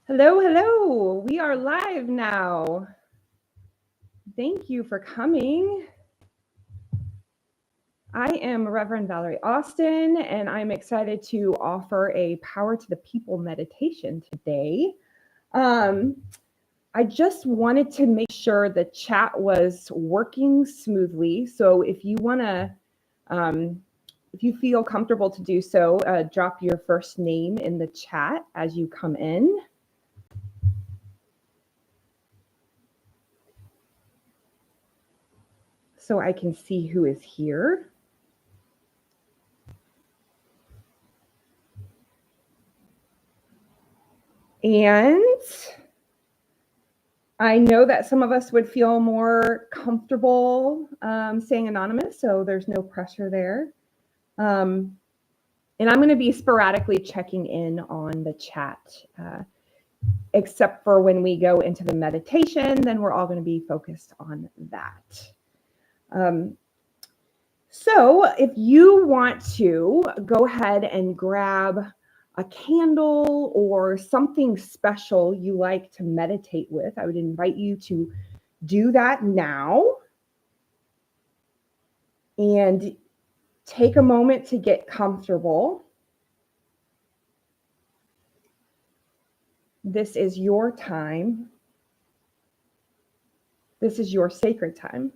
Hello, hello. We are live now. Thank you for coming. I am Reverend Valerie Austin, and I'm excited to offer a Power to the People meditation today. I just wanted to make sure the chat was working smoothly. So if you want to, if you feel comfortable to do so, drop your first name in the chat as you come in. So I can see who is here. And I know that some of us would feel more comfortable saying anonymous, so there's no pressure there. And I'm going to be sporadically checking in on the chat, except for when we go into the meditation, then we're all going to be focused on that. So if you want to go ahead and grab a candle or something special you like to meditate with, I would invite you to do that now and take a moment to get comfortable. This is your time. This is your sacred time.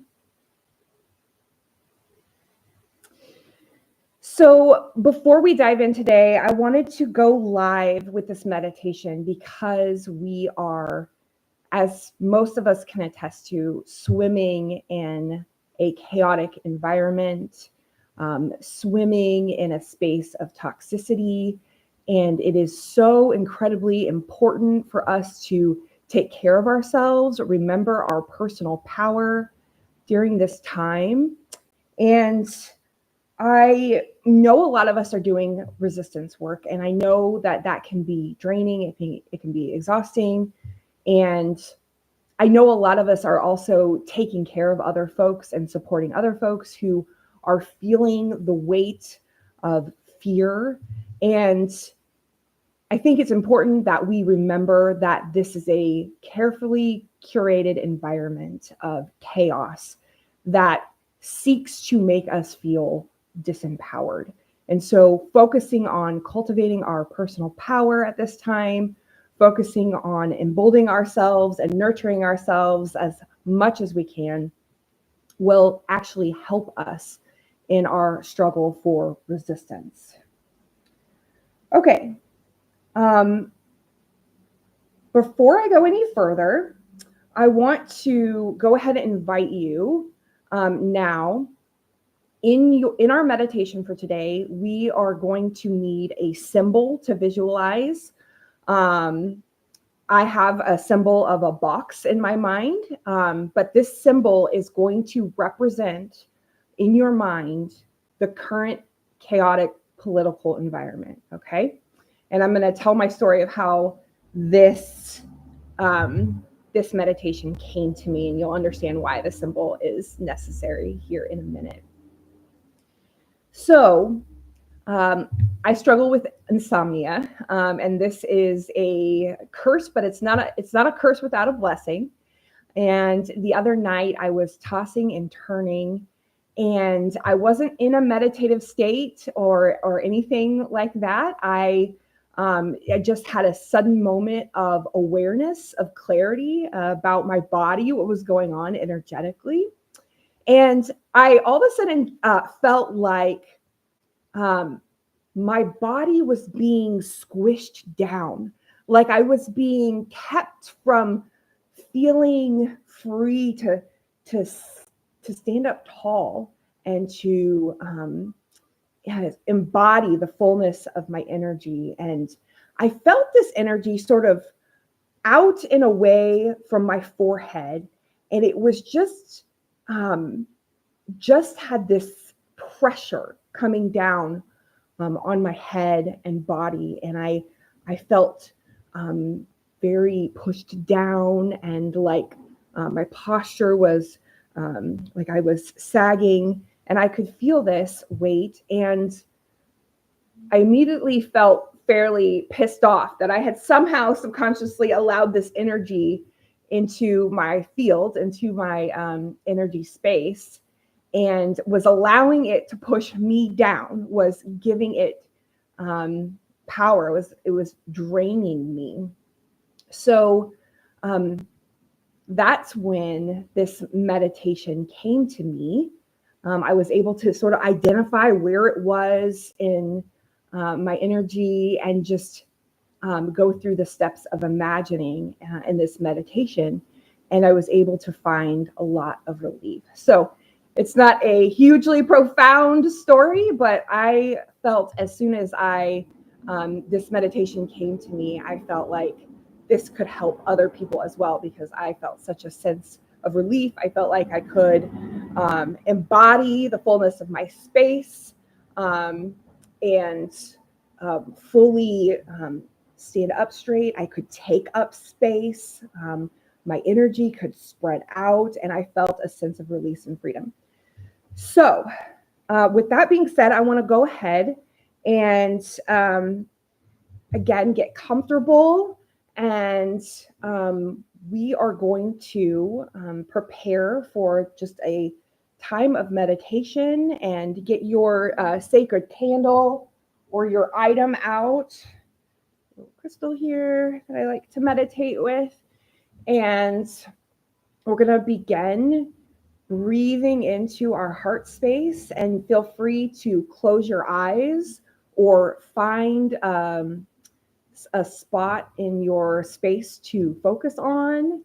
So before we dive in today, I wanted to go live with this meditation because we are, as most of us can attest to, swimming in a chaotic environment, swimming in a space of toxicity. And it is so incredibly important for us to take care of ourselves, remember our personal power during this time. And I know a lot of us are doing resistance work, and I know that that can be draining. It can be exhausting. And I know a lot of us are also taking care of other folks and supporting other folks who are feeling the weight of fear. And I think it's important that we remember that this is a carefully curated environment of chaos that seeks to make us feel disempowered. And so focusing on cultivating our personal power at this time, focusing on emboldening ourselves and nurturing ourselves as much as we can will actually help us in our struggle for resistance. Okay. Before I go any further, I want to go ahead and invite you now. In our meditation for today, we are going to need a symbol to visualize. I have a symbol of a box in my mind, but this symbol is going to represent in your mind the current chaotic political environment, okay? And I'm going to tell my story of how this meditation came to me, and you'll understand why the symbol is necessary here in a minute. So I struggle with insomnia, and this is a curse, but it's not a curse without a blessing. And the other night I was tossing and turning, and I wasn't in a meditative state or anything like that. I just had a sudden moment of awareness, of clarity about my body, what was going on energetically. And I all of a sudden felt like my body was being squished down, like I was being kept from feeling free to stand up tall and to embody the fullness of my energy. And I felt this energy sort of out and away from my forehead, and it was just had this pressure coming down on my head and body. And I felt very pushed down, and like my posture was like I was sagging, and I could feel this weight. And I immediately felt fairly pissed off that I had somehow subconsciously allowed this energy into my field, into my energy space, and was allowing it to push me down, was giving it power. It was draining me. So that's when this meditation came to me. I was able to sort of identify where it was in my energy and just go through the steps of imagining in this meditation. And I was able to find a lot of relief. So it's not a hugely profound story, but I felt as soon as this meditation came to me, I felt like this could help other people as well, because I felt such a sense of relief. I felt like I could embody the fullness of my space and fully stand up straight. I could take up space. My energy could spread out, and I felt a sense of release and freedom. So with that being said, I want to go ahead and again, get comfortable, and we are going to prepare for just a time of meditation, and get your sacred candle or your item out. A little crystal here that I like to meditate with. And we're going to begin breathing into our heart space, and feel free to close your eyes or find a spot in your space to focus on.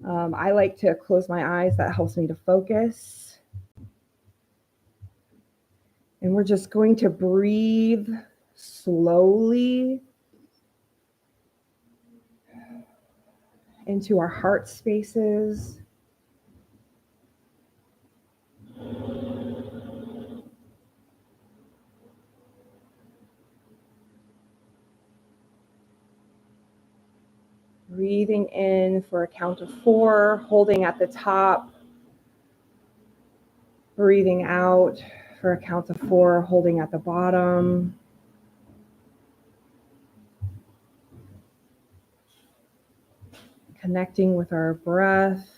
I like to close my eyes. That helps me to focus. And we're just going to breathe slowly into our heart spaces. Breathing in for a count of 4, holding at the top. Breathing out for a count of 4, holding at the bottom. Connecting with our breath.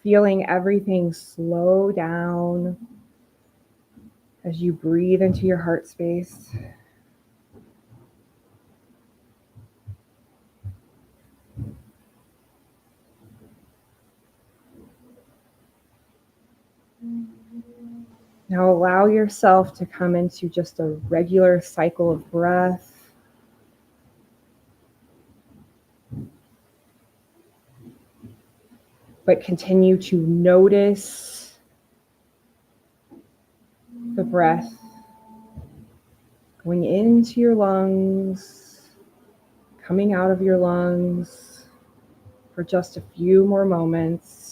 Feeling everything slow down as you breathe into your heart space. Now allow yourself to come into just a regular cycle of breath. But continue to notice the breath going into your lungs, coming out of your lungs for just a few more moments.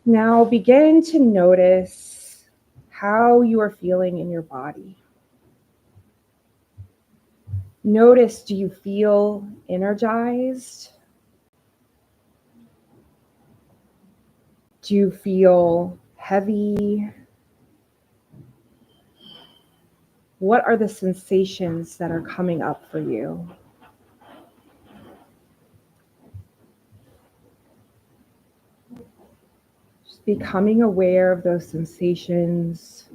Now begin to notice how you are feeling in your body. Notice, do you feel energized? Do you feel heavy? What are the sensations that are coming up for you? Just becoming aware of those sensations.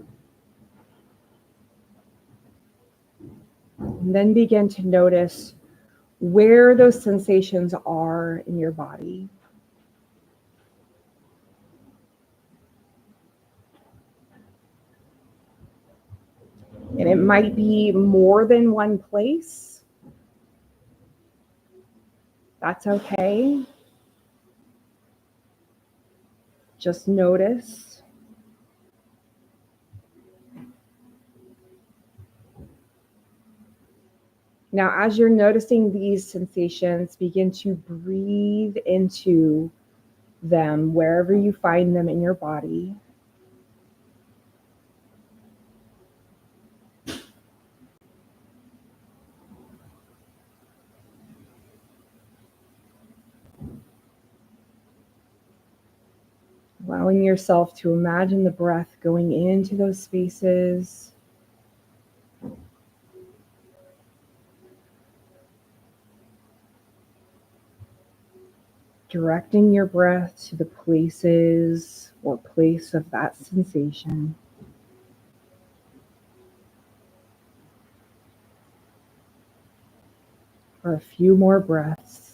And then begin to notice where those sensations are in your body. And it might be more than one place. That's okay. Just notice. Now, as you're noticing these sensations, begin to breathe into them wherever you find them in your body. Allowing yourself to imagine the breath going into those spaces. Directing your breath to the places or place of that sensation. For a few more breaths.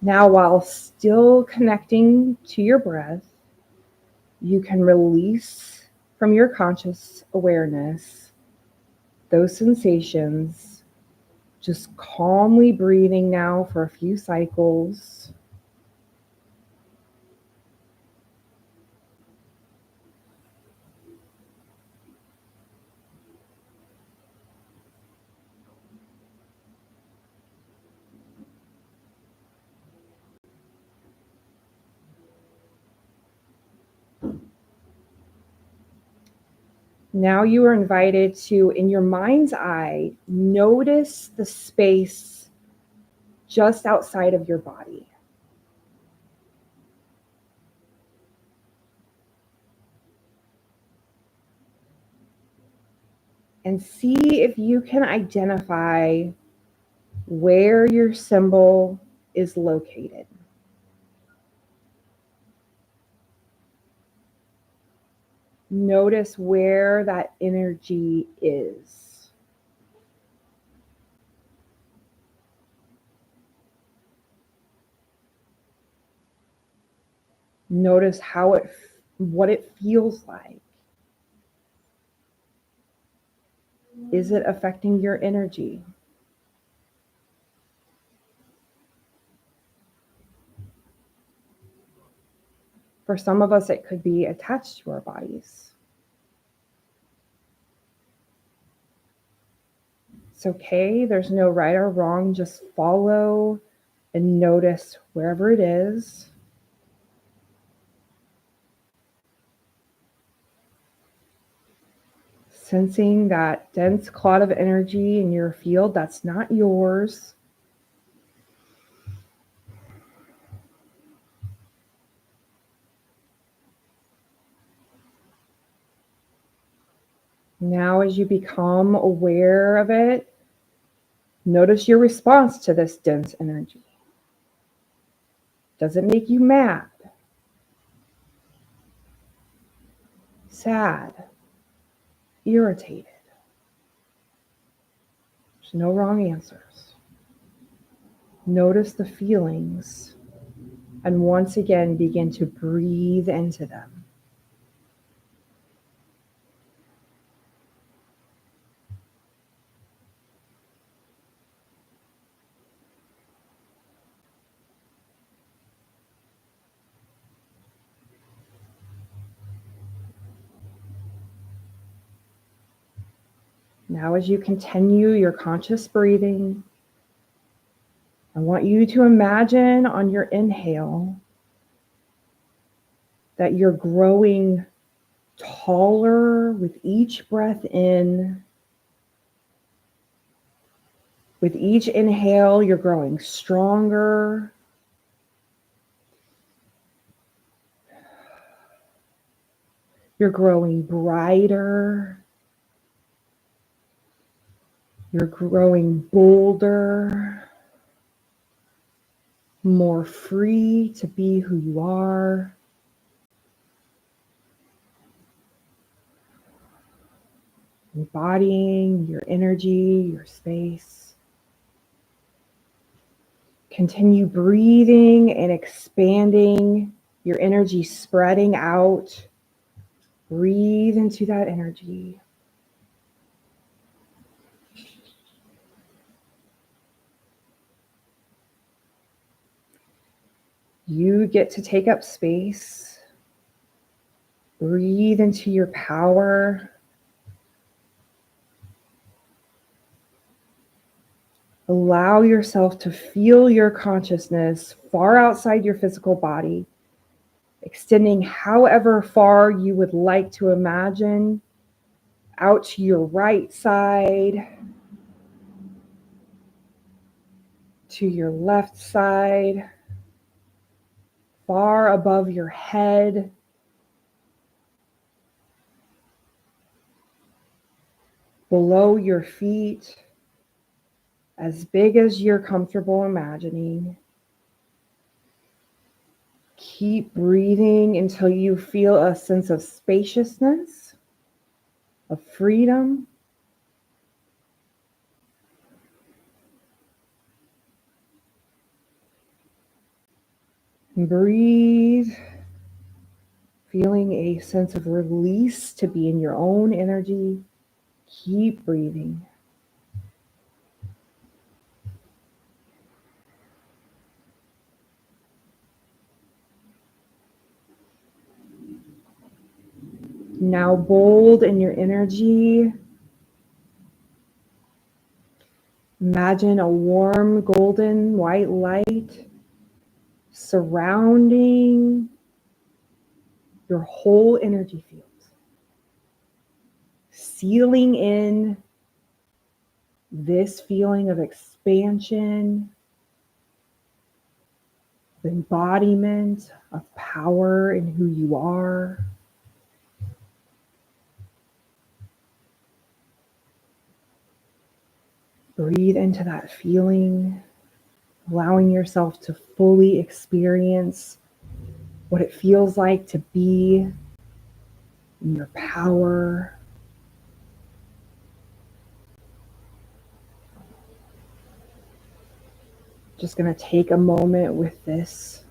Now, while still connecting to your breath, you can release from your conscious awareness those sensations, just calmly breathing now for a few cycles. Now you are invited to, in your mind's eye, notice the space just outside of your body. And see if you can identify where your symbol is located. Notice where that energy is. Notice what it feels like. Is it affecting your energy? For some of us, it could be attached to our bodies. It's okay. There's no right or wrong. Just follow and notice wherever it is. Sensing that dense cloud of energy in your field that's not yours. Now, as you become aware of it, notice your response to this dense energy. Does it make you mad? Sad? Irritated? There's no wrong answers. Notice the feelings and once again begin to breathe into them. Now, as you continue your conscious breathing, I want you to imagine on your inhale that you're growing taller with each breath in. With each inhale, you're growing stronger. You're growing brighter. You're growing bolder, more free to be who you are. Embodying your energy, your space. Continue breathing and expanding your energy, spreading out Breathe into that energy. You get to take up space. Breathe into your power. Allow yourself to feel your consciousness far outside your physical body, extending however far you would like to imagine, out to your right side, to your left side, far above your head, below your feet, as big as you're comfortable imagining. Keep breathing until you feel a sense of spaciousness, of freedom. Breathe, feeling a sense of release to be in your own energy. Keep breathing. Now bold in your energy. Imagine a warm golden white light surrounding your whole energy field, sealing in this feeling of expansion, of embodiment, of power in who you are. Breathe into that feeling, allowing yourself to fully experience what it feels like to be in your power. Just going to take a moment with this.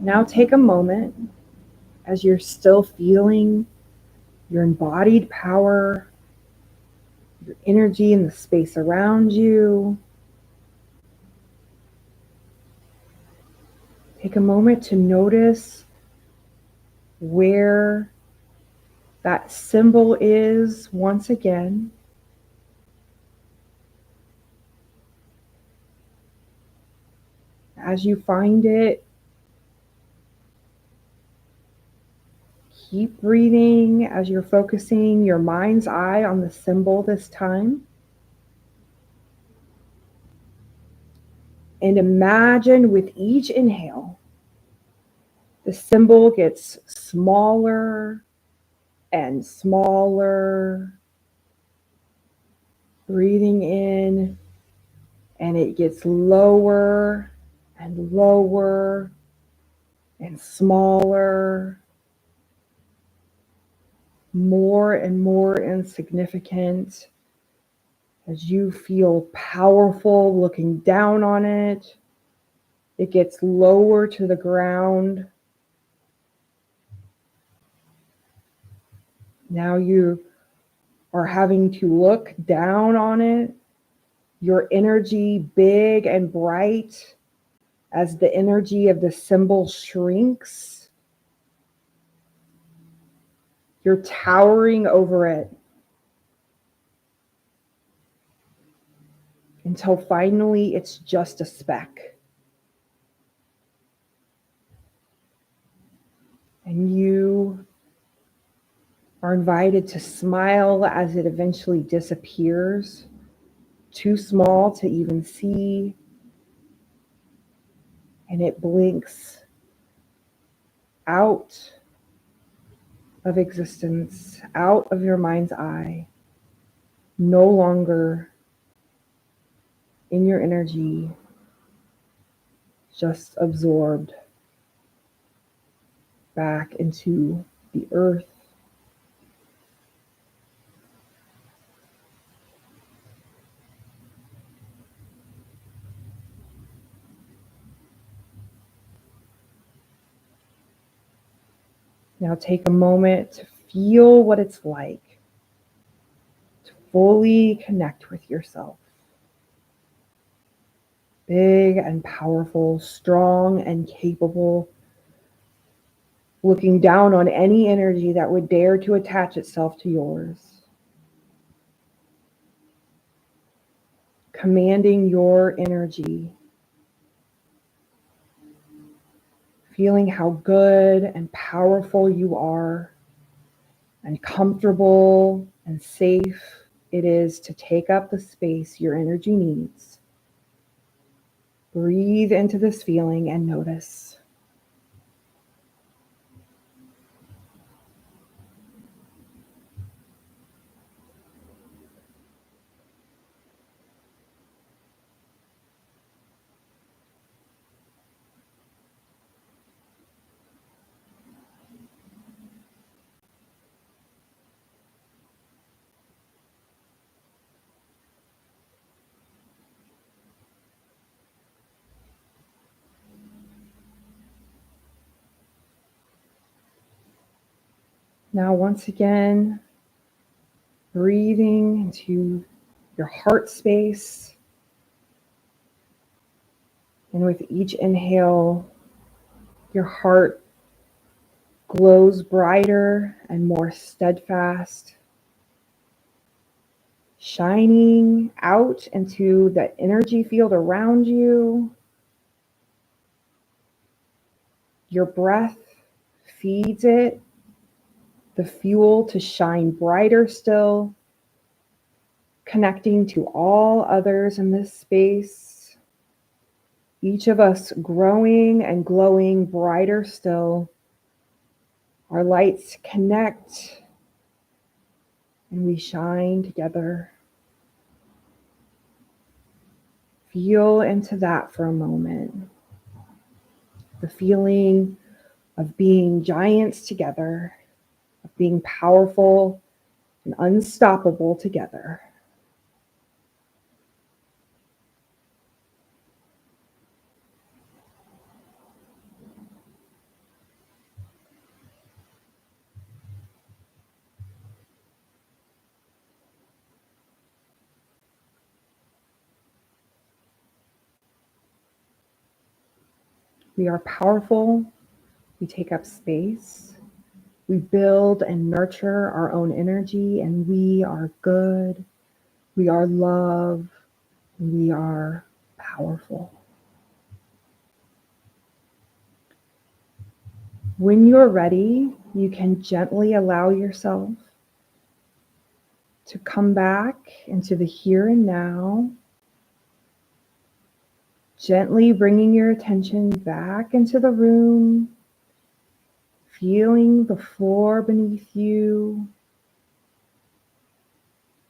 Now take a moment as you're still feeling your embodied power, your energy in the space around you. Take a moment to notice where that symbol is once again. As you find it, keep breathing as you're focusing your mind's eye on the symbol this time. And imagine with each inhale, the symbol gets smaller and smaller. Breathing in, and it gets lower and lower and smaller, more and more insignificant as you feel powerful looking down on it. It gets lower to the ground. Now you are having to look down on it. Your energy big and bright as the energy of the symbol shrinks. You're towering over it until finally it's just a speck. And you are invited to smile as it eventually disappears, too small to even see, and it blinks out of existence, out of your mind's eye, no longer in your energy, just absorbed back into the earth. Now take a moment to feel what it's like to fully connect with yourself. Big and powerful, strong and capable, looking down on any energy that would dare to attach itself to yours. Commanding your energy. Feeling how good and powerful you are, and comfortable and safe it is to take up the space your energy needs. Breathe into this feeling and notice. Now, once again, breathing into your heart space. And with each inhale, your heart glows brighter and more steadfast, shining out into the energy field around you. Your breath feeds it the fuel to shine brighter still, connecting to all others in this space. Each of us growing and glowing brighter still. Our lights connect and we shine together. Feel into that for a moment. The feeling of being giants together, of being powerful and unstoppable together. We are powerful. We take up space. We build and nurture our own energy, and we are good. We are love. We are powerful. When you're ready, you can gently allow yourself to come back into the here and now, gently bringing your attention back into the room, feeling the floor beneath you,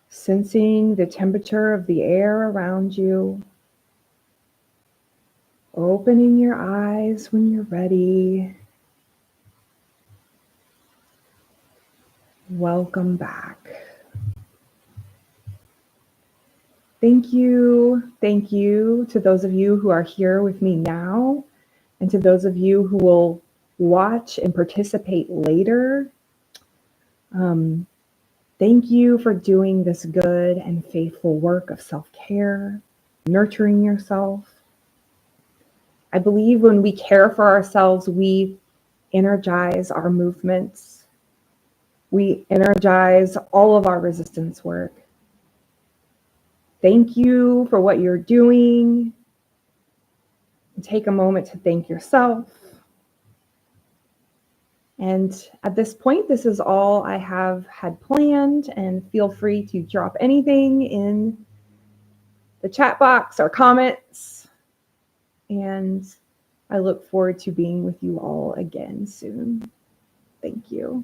sensing the temperature of the air around you, opening your eyes when you're ready. Welcome back. Thank you to those of you who are here with me now, and to those of you who will watch and participate later. Thank you for doing this good and faithful work of self-care, nurturing yourself. I believe when we care for ourselves, we energize our movements. We energize all of our resistance work. Thank you for what you're doing. Take a moment to thank yourself. And at this point, this is all I have had planned, and feel free to drop anything in the chat box or comments. And I look forward to being with you all again soon. Thank you.